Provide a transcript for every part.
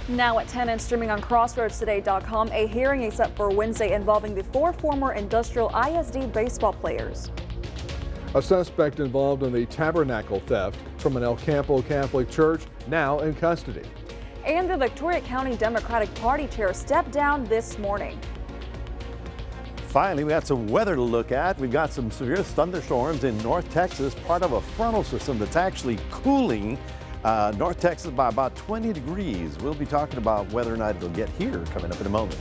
Now at 10 and streaming on CrossroadsToday.com, a hearing is set for Wednesday involving the 4 former Industrial ISD baseball players. A suspect involved in the tabernacle theft from an El Campo Catholic church now in custody. And the Victoria County Democratic Party chair stepped down this morning. Finally, we got some weather to look at. We've got some severe thunderstorms in North Texas, part of a frontal system that's actually cooling North Texas by about 20 degrees. We'll be talking about whether or not it'll get here coming up in a moment.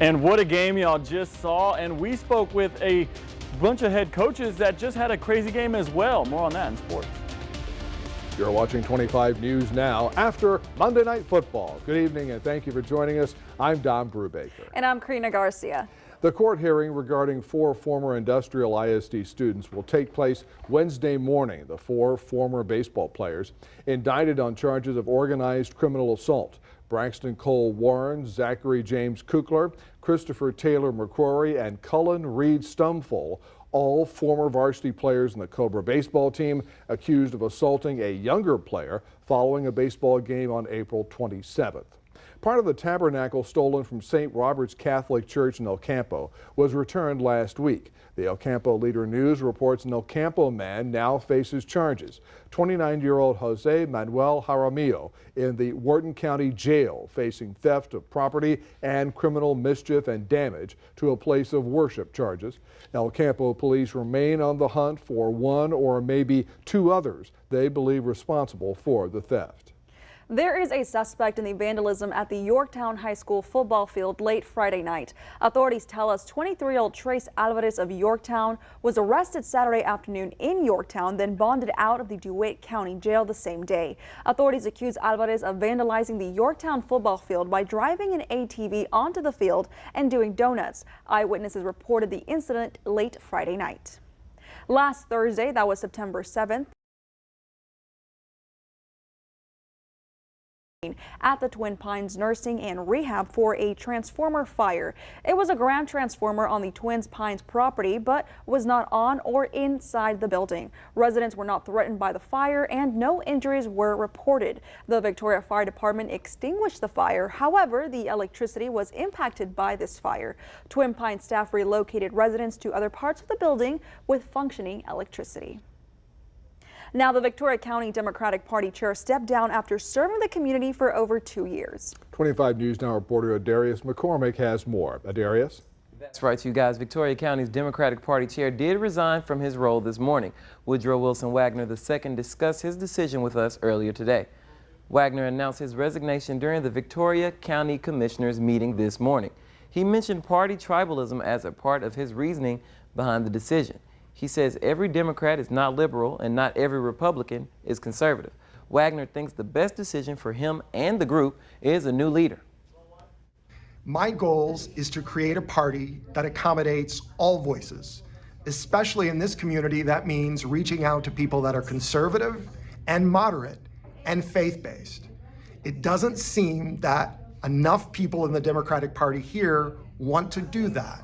And what a game y'all just saw. And we spoke with a bunch of head coaches that just had a crazy game as well. More on that in sports. You're watching 25 News now after Monday Night Football. Good evening and thank you for joining us. I'm Don Brubaker. And I'm Karina Garcia. The court hearing regarding 4 former Industrial ISD students will take place Wednesday morning. The 4 former baseball players indicted on charges of organized criminal assault. Braxton Cole Warren, Zachary James Kukler, Christopher Taylor McCrory, and Cullen Reed Stumfull, all former varsity players in the Cobra baseball team, accused of assaulting a younger player following a baseball game on April 27th. Part of the tabernacle stolen from St. Robert's Catholic Church in El Campo was returned last week. The El Campo Leader News reports an El Campo man now faces charges. 29-year-old Jose Manuel Jaramillo in the Wharton County Jail, facing theft of property and criminal mischief and damage to a place of worship charges. El Campo police remain on the hunt for 1 or maybe 2 others they believe responsible for the theft. There is a suspect in the vandalism at the Yorktown High School football field late Friday night. Authorities tell us 23-year-old Trace Alvarez of Yorktown was arrested Saturday afternoon in Yorktown, then bonded out of the DeWitt County Jail the same day. Authorities accuse Alvarez of vandalizing the Yorktown football field by driving an ATV onto the field and doing donuts. Eyewitnesses reported the incident late Friday night. Last Thursday, that was September 7th, at the Twin Pines Nursing and Rehab for a transformer fire. It was a ground transformer on the Twin Pines property, but was not on or inside the building. Residents were not threatened by the fire and no injuries were reported. The Victoria Fire Department extinguished the fire. However, the electricity was impacted by this fire. Twin Pines staff relocated residents to other parts of the building with functioning electricity. Now, the Victoria County Democratic Party chair stepped down after serving the community for over 2 years. 25 News Now reporter Adarius McCormick has more. Adarius? That's right, you guys. Victoria County's Democratic Party chair did resign from his role this morning. Woodrow Wilson Wagner II discussed his decision with us earlier today. Wagner announced his resignation during the Victoria County Commissioners meeting this morning. He mentioned party tribalism as a part of his reasoning behind the decision. He says every Democrat is not liberal and not every Republican is conservative. Wagner thinks the best decision for him and the group is a new leader. My goals is to create a party that accommodates all voices, especially in this community. That means reaching out to people that are conservative and moderate and faith-based. It doesn't seem that enough people in the Democratic Party here want to do that.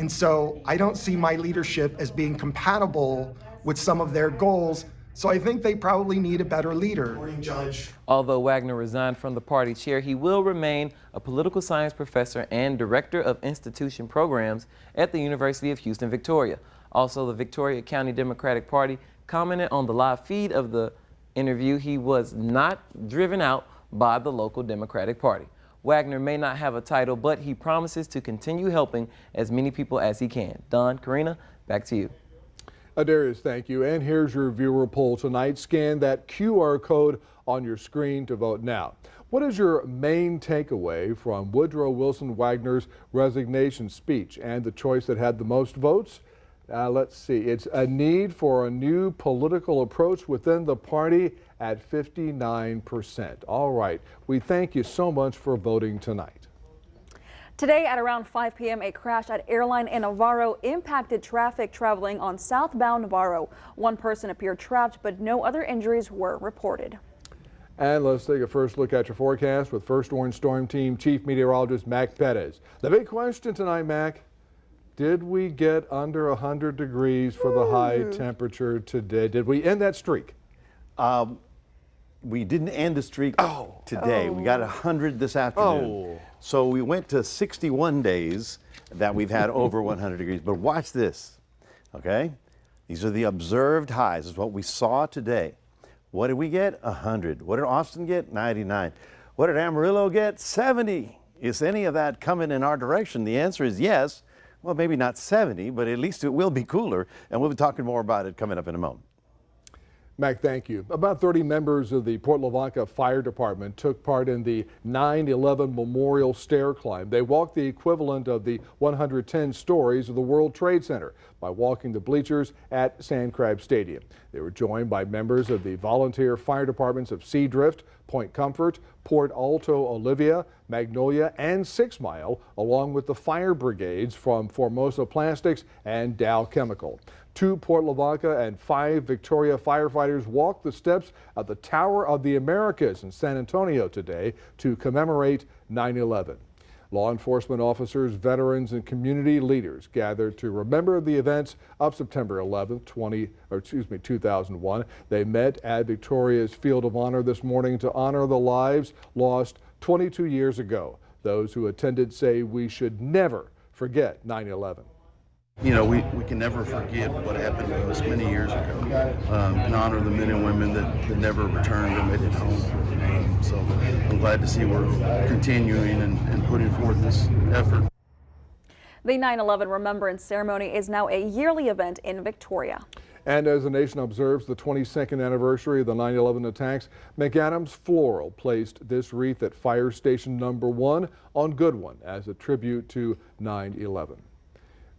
And so I don't see my leadership as being compatible with some of their goals. So I think they probably need a better leader. Judge. Although Wagner resigned from the party chair, he will remain a political science professor and director of institution programs at the University of Houston, Victoria. Also, the Victoria County Democratic Party commented on the live feed of the interview. He was not driven out by the local Democratic Party. Wagner may not have a title, but he promises to continue helping as many people as he can. Don, Karina, back to you. Adarius, thank you. And here's your viewer poll tonight. Scan that QR code on your screen to vote now. What is your main takeaway from Woodrow Wilson Wagner's resignation speech and the choice that had the most votes? Let's see. It's a need for a new political approach within the party at 59%. All right. We thank you so much for voting tonight. Today at around 5 p.m., a crash at Airline in Navarro impacted traffic traveling on southbound Navarro. One person appeared trapped, but no other injuries were reported. And let's take a first look at your forecast with First Orange Storm Team Chief Meteorologist Mac Perez. The big question tonight, Mac, did we get under 100 degrees for the high temperature today? Did we end that streak? we didn't end the streak today. We got 100 this afternoon. So we went to 61 days that we've had over 100 degrees. But watch this, okay? These are the observed highs. This is what we saw today. What did we get? 100. What did Austin get? 99. What did Amarillo get? 70. Is any of that coming in our direction? The answer is yes. Well, maybe not 70, but at least it will be cooler. And we'll be talking more about it coming up in a moment. Mac, thank you. About 30 members of the Port Lavaca Fire Department took part in the 9/11 Memorial Stair Climb. They walked the equivalent of the 110 stories of the World Trade Center by walking the bleachers at Sand Crab Stadium. They were joined by members of the volunteer fire departments of Seadrift, Point Comfort, Port Alto Olivia, Magnolia, and 6 Mile, along with the fire brigades from Formosa Plastics and Dow Chemical. 2 Port Lavaca and 5 Victoria firefighters walked the steps of the Tower of the Americas in San Antonio today to commemorate 9/11. Law enforcement officers, veterans, and community leaders gathered to remember the events of September 11th, 2001. They met at Victoria's Field of Honor this morning to honor the lives lost 22 years ago. Those who attended say we should never forget 9/11. You know, we can never forget what happened to us many years ago, and honor the men and women that never returned and made it home. So I'm glad to see we're continuing and putting forth this effort. The 9/11 Remembrance Ceremony is now a yearly event in Victoria. And as the nation observes the 22nd anniversary of the 9/11 attacks, McAdams Floral placed this wreath at Fire Station Number 1 on Goodwin as a tribute to 9/11.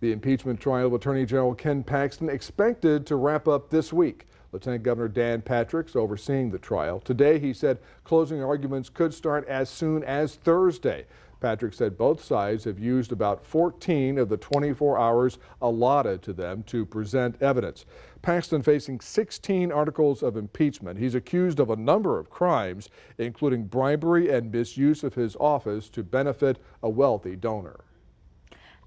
The impeachment trial of Attorney General Ken Paxton expected to wrap up this week. Lieutenant Governor Dan Patrick's overseeing the trial. Today, he said closing arguments could start as soon as Thursday. Patrick said both sides have used about 14 of the 24 hours allotted to them to present evidence. Paxton facing 16 articles of impeachment. He's accused of a number of crimes, including bribery and misuse of his office to benefit a wealthy donor.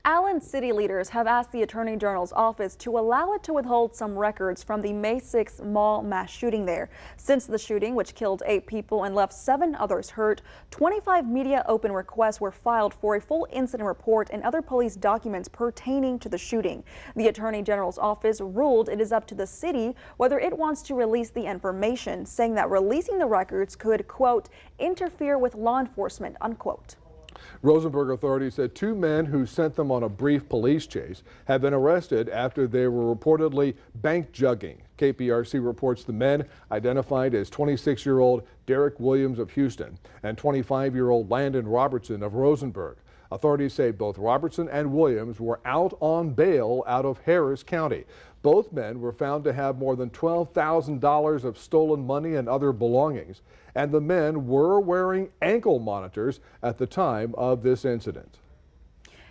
Allen city leaders have asked the Attorney General's office to allow it to withhold some records from the May 6th mall mass shooting there. Since the shooting, which killed 8 people and left 7 others hurt, 25 media open requests were filed for a full incident report and other police documents pertaining to the shooting. The Attorney General's office ruled it is up to the city whether it wants to release the information, saying that releasing the records could, quote, interfere with law enforcement, unquote. Rosenberg authorities said 2 men who sent them on a brief police chase have been arrested after they were reportedly bank jugging. KPRC reports the men, identified as 26-year-old Derek Williams of Houston and 25-year-old Landon Robertson of Rosenberg. Authorities say both Robertson and Williams were out on bail out of Harris County. Both men were found to have more than $12,000 of stolen money and other belongings, and the men were wearing ankle monitors at the time of this incident.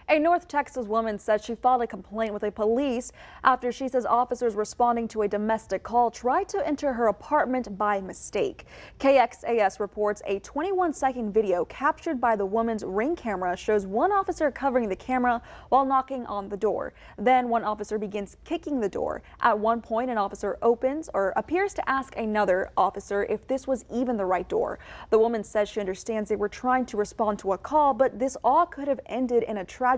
A North Texas woman said she filed a complaint with the police after she says officers responding to a domestic call tried to enter her apartment by mistake. KXAS reports a 21-second video captured by the woman's Ring camera shows one officer covering the camera while knocking on the door. Then one officer begins kicking the door. At one point, an officer opens or appears to ask another officer if this was even the right door. The woman says she understands they were trying to respond to a call, but this all could have ended in a tragedy.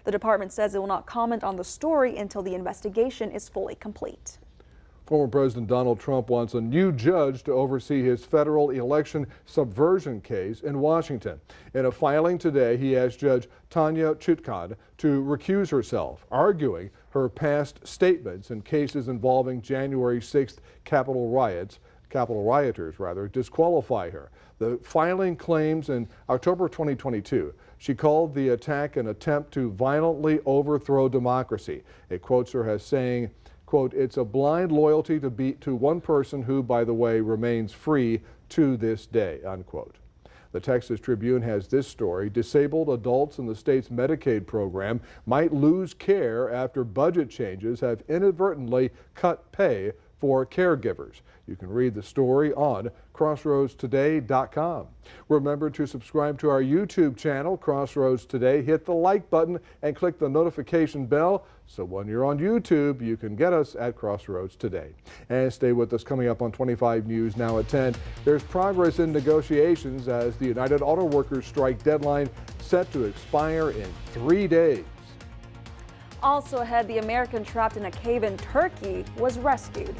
The department says it will not comment on the story until the investigation is fully complete. Former President Donald Trump wants a new judge to oversee his federal election subversion case in Washington. In a filing today, he asked Judge Tanya Chutkan to recuse herself, arguing her past statements in cases involving January 6th Capitol rioters disqualify her. The filing claims in October 2022, she called the attack an attempt to violently overthrow democracy. It quotes her as saying, quote, it's a blind loyalty to one person who, by the way, remains free to this day, unquote. The Texas Tribune has this story. Disabled adults in the state's Medicaid program might lose care after budget changes have inadvertently cut pay for caregivers. You can read the story on crossroadstoday.com. Remember to subscribe to our YouTube channel, Crossroads Today. Hit the like button and click the notification bell so when you're on YouTube, you can get us at Crossroads Today. And stay with us. Coming up on 25 News now at 10. There's progress in negotiations as the United Auto Workers strike deadline set to expire in 3 days. Also ahead, the American trapped in a cave in Turkey was rescued.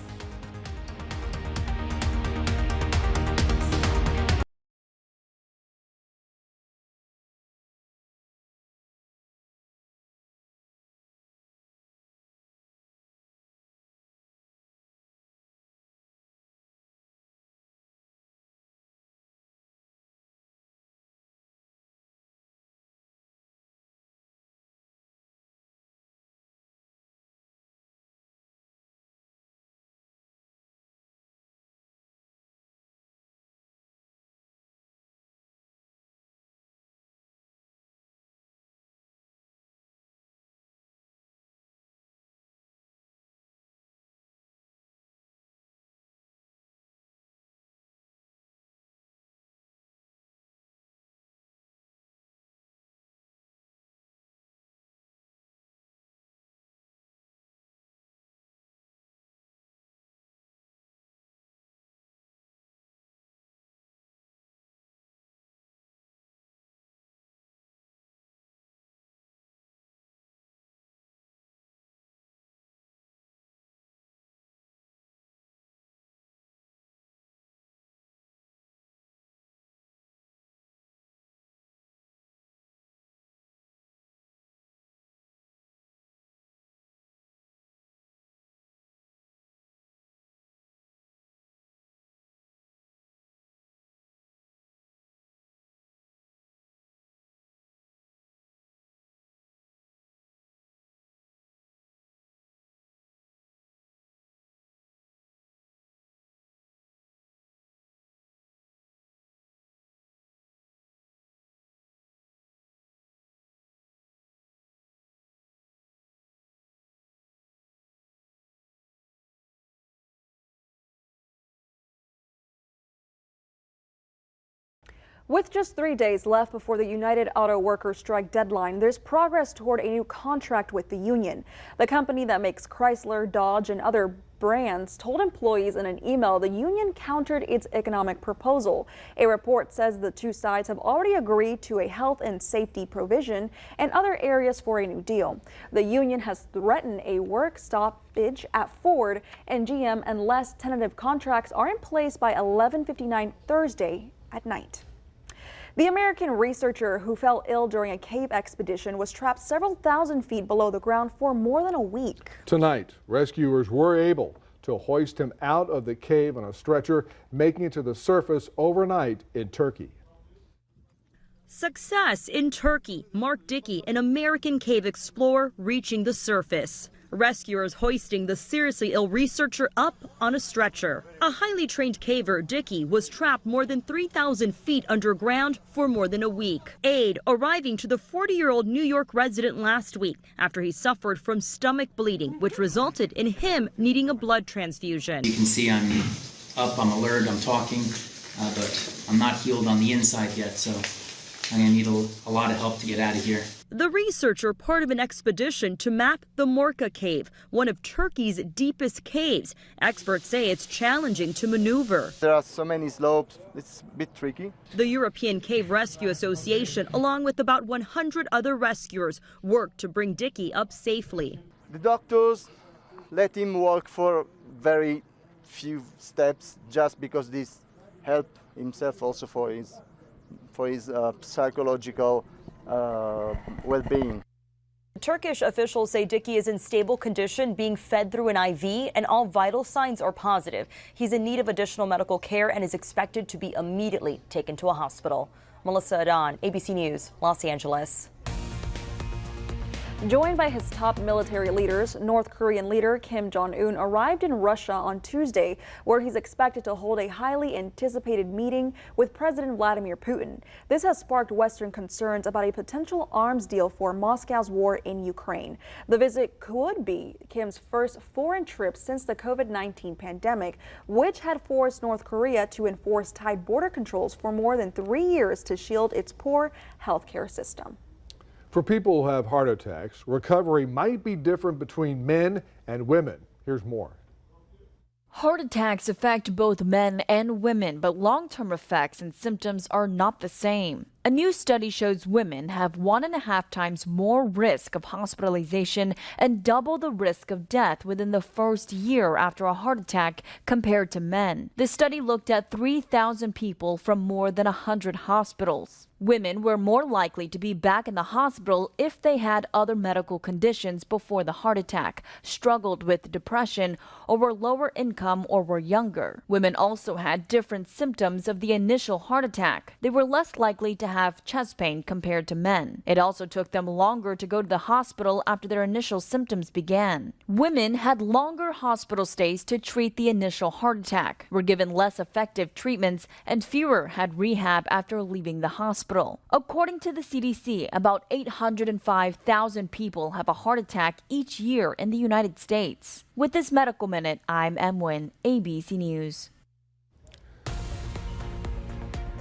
With just 3 days left before the United Auto Workers strike deadline, there's progress toward a new contract with the union. The company that makes Chrysler, Dodge, and other brands told employees in an email the union countered its economic proposal. A report says the two sides have already agreed to a health and safety provision and other areas for a new deal. The union has threatened a work stoppage at Ford and GM unless tentative contracts are in place by 11:59 Thursday at night. The American researcher who fell ill during a cave expedition was trapped several thousand feet below the ground for more than a week. Tonight, rescuers were able to hoist him out of the cave on a stretcher, making it to the surface overnight in Turkey. Success in Turkey. Mark Dickey, an American cave explorer, reaching the surface. Rescuers hoisting the seriously ill researcher up on a stretcher. A highly trained caver, Dickey, was trapped more than 3,000 feet underground for more than a week. Aid arriving to the 40-year-old New York resident last week after he suffered from stomach bleeding, which resulted in him needing a blood transfusion. You can see I'm up, I'm alert, I'm talking, but I'm not healed on the inside yet, so I'm going to need a lot of help to get out of here. The researcher, part of an expedition to map the Morka Cave, one of Turkey's deepest caves. Experts say it's challenging to maneuver. There are so many slopes, it's a bit tricky. The European Cave Rescue Association, along with about 100 other rescuers, worked to bring Dickey up safely. The doctors let him walk for very few steps just because this helped himself also for his psychological well-being. Turkish officials say Dickey is in stable condition, being fed through an IV, and all vital signs are positive. He's in need of additional medical care and is expected to be immediately taken to a hospital. Melissa Adan, ABC News, Los Angeles. Joined by his top military leaders, North Korean leader Kim Jong-un arrived in Russia on Tuesday, where he's expected to hold a highly anticipated meeting with President Vladimir Putin. This has sparked Western concerns about a potential arms deal for Moscow's war in Ukraine. The visit could be Kim's first foreign trip since the COVID-19 pandemic, which had forced North Korea to enforce tight border controls for more than 3 years to shield its poor healthcare system. For people who have heart attacks, recovery might be different between men and women. Here's more. Heart attacks affect both men and women, but long-term effects and symptoms are not the same. A new study shows women have 1.5 times more risk of hospitalization and double the risk of death within the first year after a heart attack compared to men. The study looked at 3,000 people from more than 100 hospitals. Women were more likely to be back in the hospital if they had other medical conditions before the heart attack, struggled with depression, or were lower income or were younger. Women also had different symptoms of the initial heart attack. They were less likely to have chest pain compared to men. It also took them longer to go to the hospital after their initial symptoms began. Women had longer hospital stays to treat the initial heart attack, were given less effective treatments, and fewer had rehab after leaving the hospital. According to the CDC, about 805,000 people have a heart attack each year in the United States. With this Medical Minute, I'm Em Nguyen, ABC News.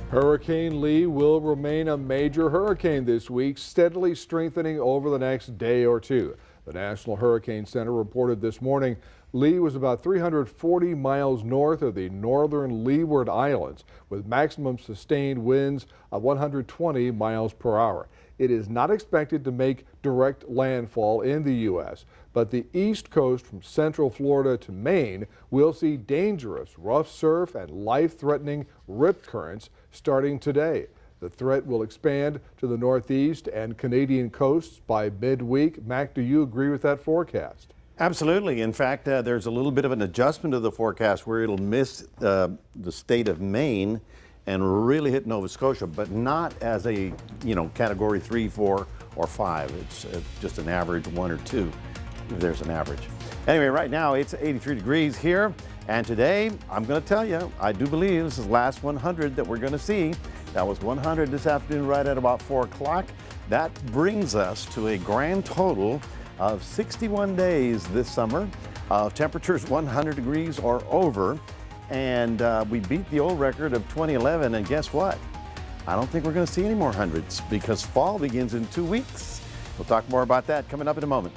Hurricane Lee will remain a major hurricane this week, steadily strengthening over the next day or two. The National Hurricane Center reported this morning Lee was about 340 miles north of the northern Leeward Islands, with maximum sustained winds of 120 miles per hour. It is not expected to make direct landfall in the U.S., but the east coast from central Florida to Maine will see dangerous rough surf and life-threatening rip currents starting today. The threat will expand to the northeast and Canadian coasts by midweek. Mac, do you agree with that forecast? Absolutely. In fact, there's a little bit of an adjustment to the forecast where it'll miss the state of Maine and really hit Nova Scotia, but not as a, category 3, 4, or 5. It's just an average 1 or 2, if there's an average. Anyway, right now it's 83 degrees here. And today, I'm going to tell you, I do believe this is the last 100 that we're going to see. That was 100 this afternoon right at about 4 o'clock. That brings us to a grand total of 61 days this summer of temperatures 100 degrees or over. And we beat the old record of 2011. And guess what? I don't think we're going to see any more hundreds because fall begins in 2 weeks. We'll talk more about that coming up in a moment.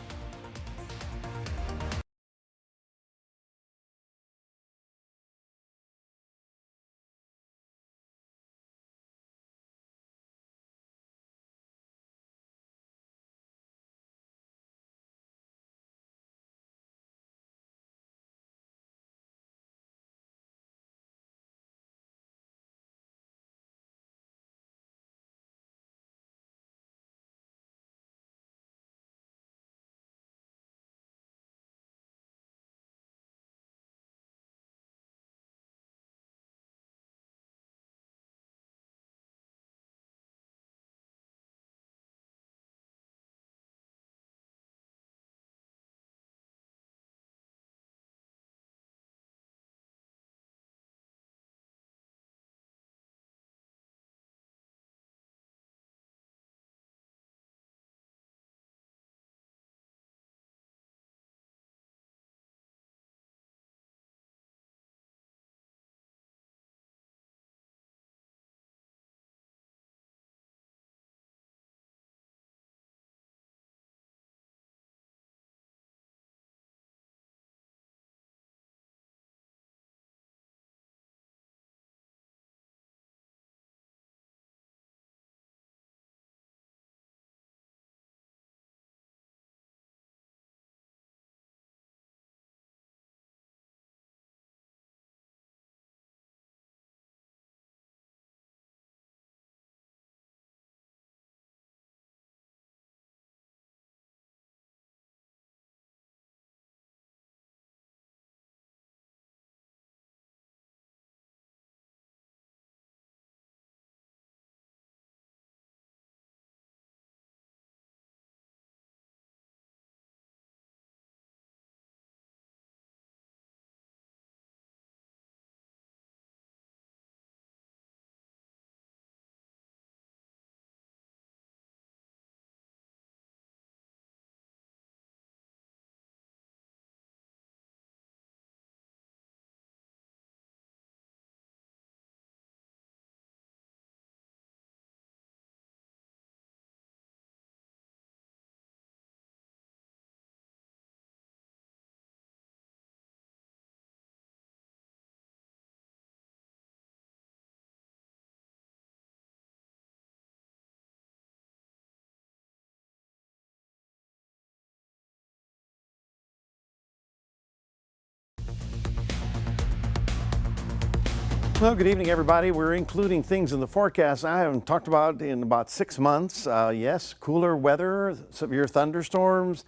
Well, good evening, everybody. We're including things in the forecast I haven't talked about in about 6 months. Yes, cooler weather, severe thunderstorms,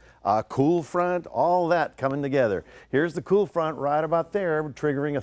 cool front, all that coming together. Here's the cool front right about there, triggering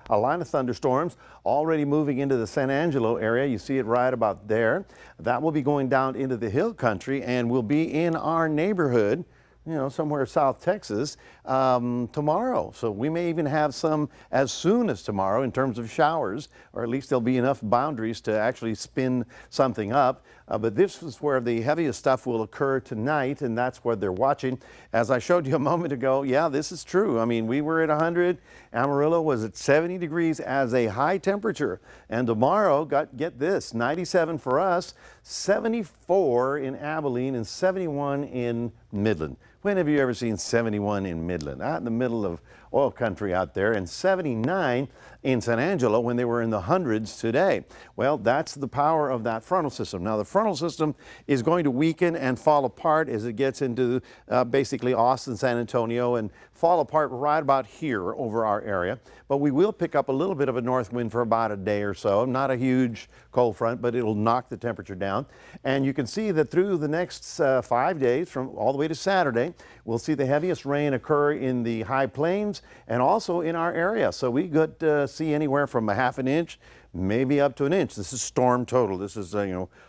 a line of thunderstorms, already moving into the San Angelo area. You see it right about there. That will be going down into the hill country and will be in our neighborhood, you know, somewhere South Texas tomorrow. So we may even have some as soon as tomorrow in terms of showers, or at least there'll be enough boundaries to actually spin something up. But this is where the heaviest stuff will occur tonight, and that's what they're watching. As I showed you a moment ago, yeah, this is true. I mean, we were at 100. Amarillo was at 70 degrees as a high temperature. And tomorrow, get this, 97 for us, 74 in Abilene, and 71 in Midland. When have you ever seen 71 in Midland? Out in the middle of oil country out there, and 79 in San Angelo when they were in the hundreds today. Well, that's the power of that frontal system. Now, the frontal system is going to weaken and fall apart as it gets into basically Austin, San Antonio, and fall apart right about here over our area. But we will pick up a little bit of a north wind for about a day or so. Not a huge cold front, but it'll knock the temperature down. And you can see that through the next 5 days, from all the way to Saturday, we'll see the heaviest rain occur in the high plains and also in our area. So we could see anywhere from a half an inch, maybe up to an inch. This is storm total. This is,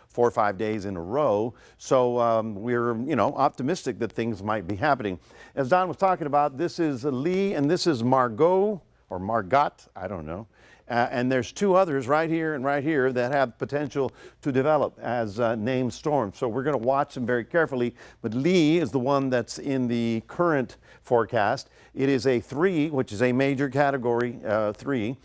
4 or 5 days in a row. So we're, optimistic that things might be happening. As Don was talking about, this is Lee and this is Margot or Margot, I don't know. And there's two others right here and right here that have potential to develop as named storms. So we're going to watch them very carefully. But Lee is the one that's in the current forecast. It is a 3, which is a major category 3.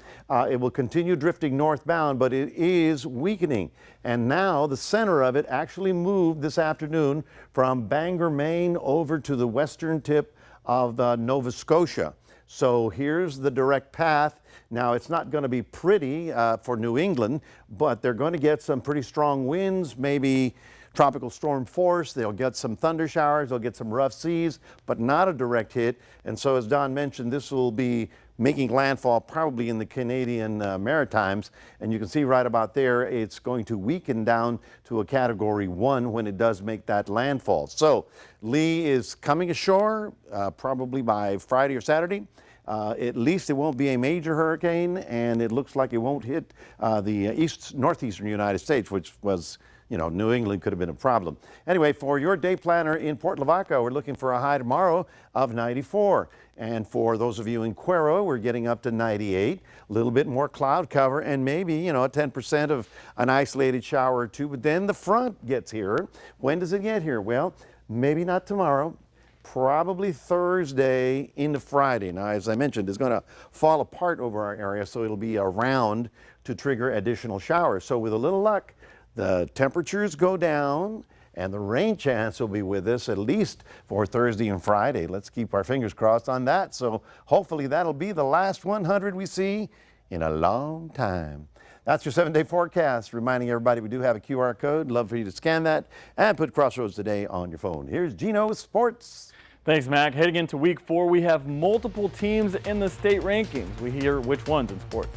It will continue drifting northbound, but it is weakening. And now the center of it actually moved this afternoon from Bangor, Maine over to the western tip of Nova Scotia. So here's the direct path. Now, it's not going to be pretty for New England, but they're going to get some pretty strong winds, maybe tropical storm force. They'll get some thunder showers. They'll get some rough seas, but not a direct hit. And so, as Don mentioned, this will be making landfall probably in the Canadian Maritimes. And you can see right about there, it's going to weaken down to a category 1 when it does make that landfall. So Lee is coming ashore probably by Friday or Saturday. At least it won't be a major hurricane, and it looks like it won't hit the northeastern United States, which was, New England could have been a problem. Anyway, for your day planner in Port Lavaca, we're looking for a high tomorrow of 94. And for those of you in Cuero, we're getting up to 98. A little bit more cloud cover and maybe, 10% of an isolated shower or two. But then the front gets here. When does it get here? Well, maybe not tomorrow. Probably Thursday into Friday. Now, as I mentioned, it's going to fall apart over our area, so it'll be around to trigger additional showers. So with a little luck, the temperatures go down and the rain chance will be with us at least for Thursday and Friday. Let's keep our fingers crossed on that. So hopefully that'll be the last 100 we see in a long time. That's your 7-day forecast. Reminding everybody we do have a QR code. Love for you to scan that and put Crossroads Today on your phone. Here's Gino with sports. Thanks, Mac. Heading into week 4, we have multiple teams in the state rankings. We hear which ones in sports.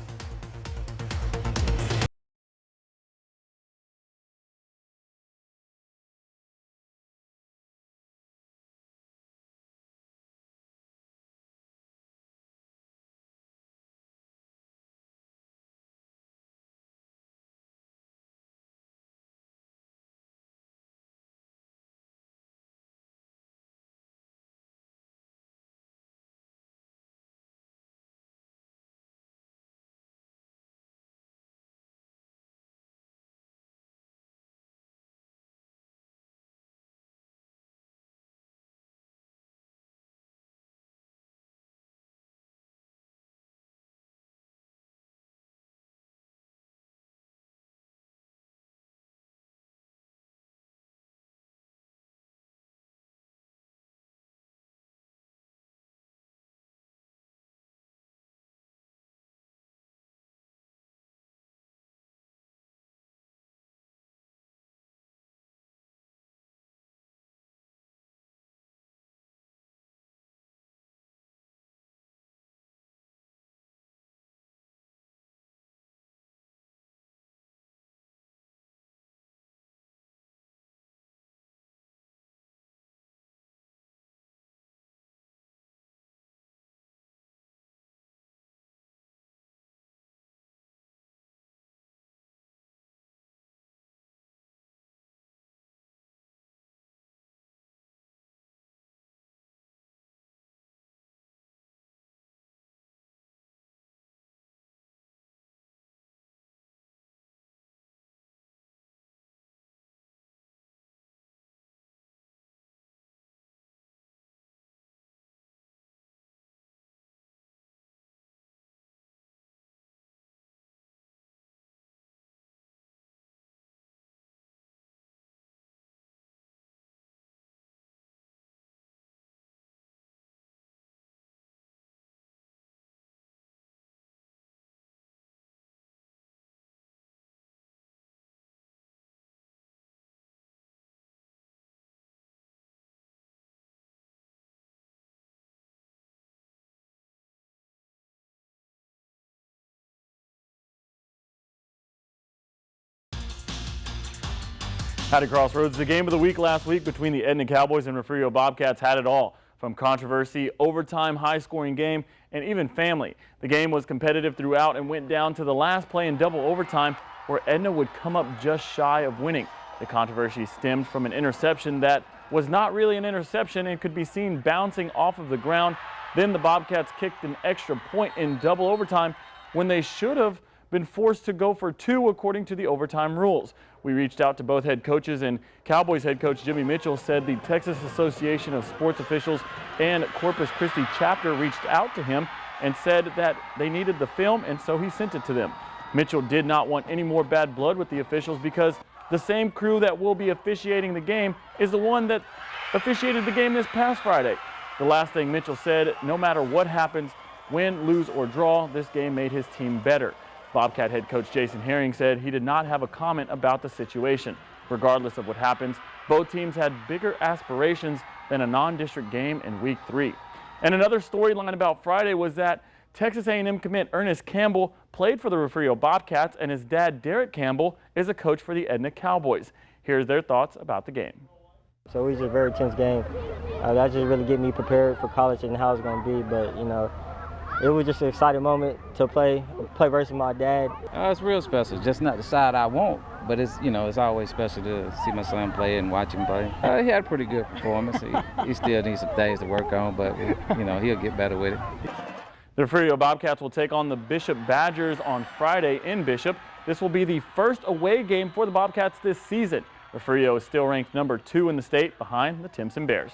At a Crossroads, the game of the week last week between the Edna Cowboys and Refugio Bobcats had it all, from controversy, overtime, high-scoring game, and even family. The game was competitive throughout and went down to the last play in double overtime, where Edna would come up just shy of winning. The controversy stemmed from an interception that was not really an interception and could be seen bouncing off of the ground. Then the Bobcats kicked an extra point in double overtime when they should have been forced to go for 2 according to the overtime rules. We reached out to both head coaches, and Cowboys head coach Jimmy Mitchell said the Texas Association of Sports Officials and Corpus Christi chapter reached out to him and said that they needed the film, and so he sent it to them. Mitchell did not want any more bad blood with the officials because the same crew that will be officiating the game is the one that officiated the game this past Friday. The last thing Mitchell said, no matter what happens, win, lose, or draw, this game made his team better. Bobcat head coach Jason Herring said he did not have a comment about the situation. Regardless of what happens, both teams had bigger aspirations than a non-district game in week 3. And another storyline about Friday was that Texas A&M commit Ernest Campbell played for the Refugio Bobcats, and his dad, Derek Campbell, is a coach for the Edna Cowboys. Here's their thoughts about the game. So it was a very tense game. That just really get me prepared for college and how it's going to be. But, you know, it was just an exciting moment to play versus my dad. It's real special. Just not the side I want, but it's, you know, it's always special to see my son play and watch him play. He had a pretty good performance. He still needs some things to work on, but, you know, he'll get better with it. The Refugio Bobcats will take on the Bishop Badgers on Friday in Bishop. This will be the first away game for the Bobcats this season. Refugio is still ranked number 2 in the state behind the Timpson Bears.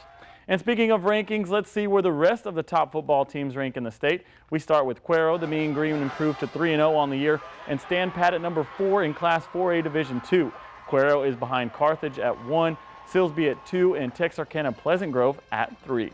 And speaking of rankings, let's see where the rest of the top football teams rank in the state. We start with Cuero. The Mean Green improved to 3-0 on the year and stand pat at number 4 in Class 4A Division II. Cuero is behind Carthage at 1, Silsbee at 2, and Texarkana Pleasant Grove at 3.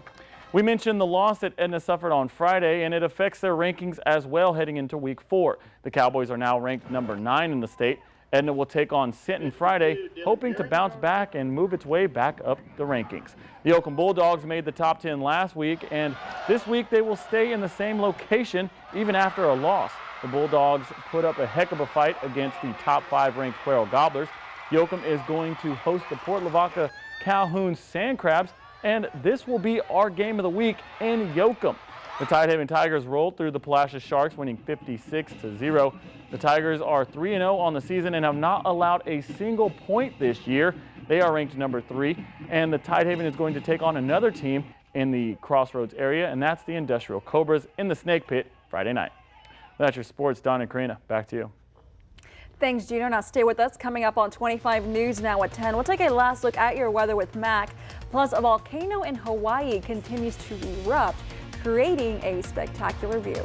We mentioned the loss that Edna suffered on Friday, and it affects their rankings as well heading into week 4. The Cowboys are now ranked number 9 in the state. Edna will take on Sinton Friday, hoping to bounce back and move its way back up the rankings. The Oakham Bulldogs made the top 10 last week, and this week they will stay in the same location even after a loss. The Bulldogs put up a heck of a fight against the top 5 ranked Cuero Gobblers. Oakham is going to host the Port Lavaca Calhoun Sand Crabs, and this will be our game of the week in Oakham. The Tidehaven Tigers rolled through the Palacios Sharks, winning 56-0. The Tigers are 3-0 on the season and have not allowed a single point this year. They are ranked number 3, and the Tidehaven is going to take on another team in the Crossroads area, and that's the Industrial Cobras in the Snake Pit Friday night. That's your sports. Don and Karina, back to you. Thanks, Gino. Now stay with us. Coming up on 25 News now at 10, we'll take a last look at your weather with Mac. Plus, a volcano in Hawaii continues to erupt, creating a spectacular view.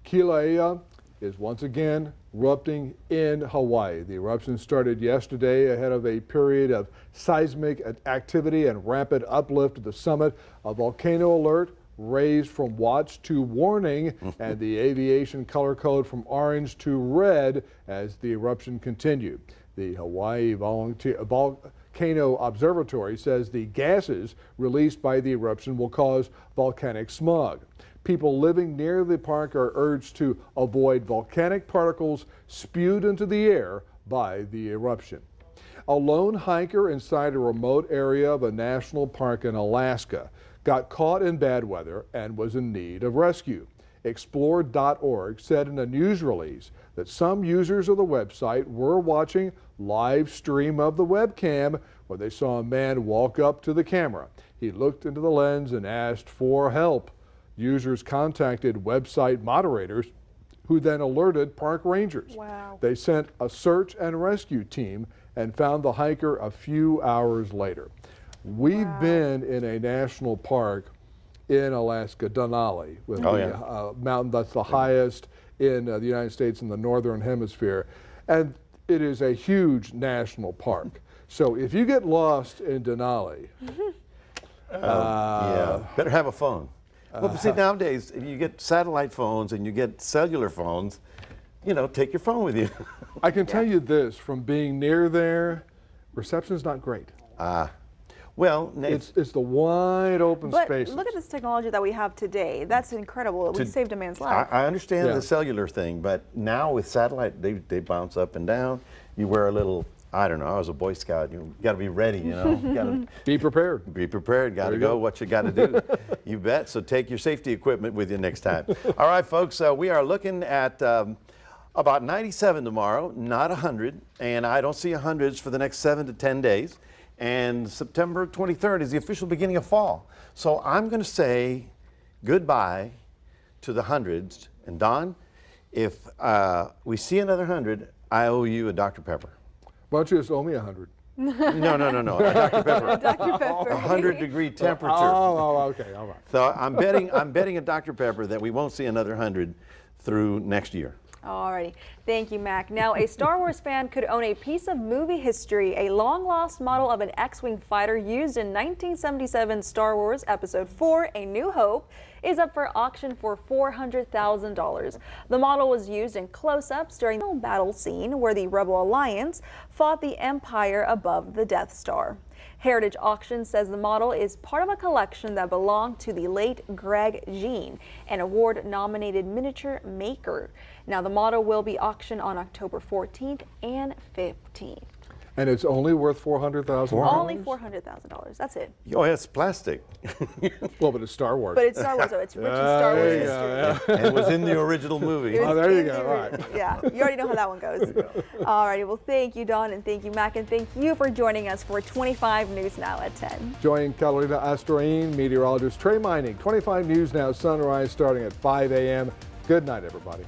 Kilauea is once again erupting in Hawaii. The eruption started yesterday ahead of a period of seismic activity and rapid uplift to the summit. A volcano alert raised from watch to warning and the aviation color code from orange to red as the eruption continued. The Hawaii Volcano Observatory says the gases released by the eruption will cause volcanic smog. People living near the park are urged to avoid volcanic particles spewed into the air by the eruption. A lone hiker inside a remote area of a national park in Alaska got caught in bad weather and was in need of rescue. Explore.org said in a news release that some users of the website were watching live stream of the webcam when they saw a man walk up to the camera. He looked into the lens and asked for help. Users contacted website moderators who then alerted park rangers. Wow. They sent a search and rescue team and found the hiker a few hours later. We've been in a national park in Alaska, Denali, with the mountain that's the highest in the United States in the northern hemisphere. And it is a huge national park. So if you get lost in Denali, yeah, better have a phone. Well, but see, nowadays, if you get satellite phones and you get cellular phones, you know, take your phone with you. I can tell you this, from being near there, reception's not great. Well, it's the wide open But spaces. look at this technology that we have today. That's incredible. It would save a man's life. I understand the cellular thing, but now with satellite, they bounce up and down. You wear a little, I don't know, I was a Boy Scout. You got to be ready, you know. You gotta be prepared. Be prepared. Got to go. What you got to do. You bet. So take your safety equipment with you next time. All right, folks, we are looking at about 97 tomorrow, not 100. And I don't see 100s for the next 7 to 10 days. And September 23rd is the official beginning of fall. So I'm going to say goodbye to the hundreds. And Don, if we see another 100, I owe you a Dr. Pepper. Why don't you just owe me 100? No. A Dr. Pepper. Dr. Pepper. 100-degree temperature. Oh, okay, all right. So I'm betting a Dr. Pepper that we won't see another 100 through next year. Alrighty, thank you, Mac. Now, a Star Wars fan could own a piece of movie history. A long-lost model of an X-Wing fighter used in 1977 Star Wars Episode 4, A New Hope, is up for auction for $400,000. The model was used in close-ups during the battle scene where the Rebel Alliance fought the Empire above the Death Star. Heritage Auction says the model is part of a collection that belonged to the late Greg Jean, an award-nominated miniature maker. Now, the model will be auctioned on October 14th and 15th. And it's only worth $400,000? Only $400,000. That's it. Oh, it's plastic. Well, but it's Star Wars. But it's Star Wars, so it's rich in Star Wars history. And it was in the original movie. Oh, there you go. All right. Yeah, you already know how that one goes. All righty. Well, thank you, Don, and thank you, Mac, and thank you for joining us for 25 News Now at 10. Join Carolina Astroin, meteorologist Trey Mining. 25 News Now sunrise starting at 5 a.m. Good night, everybody.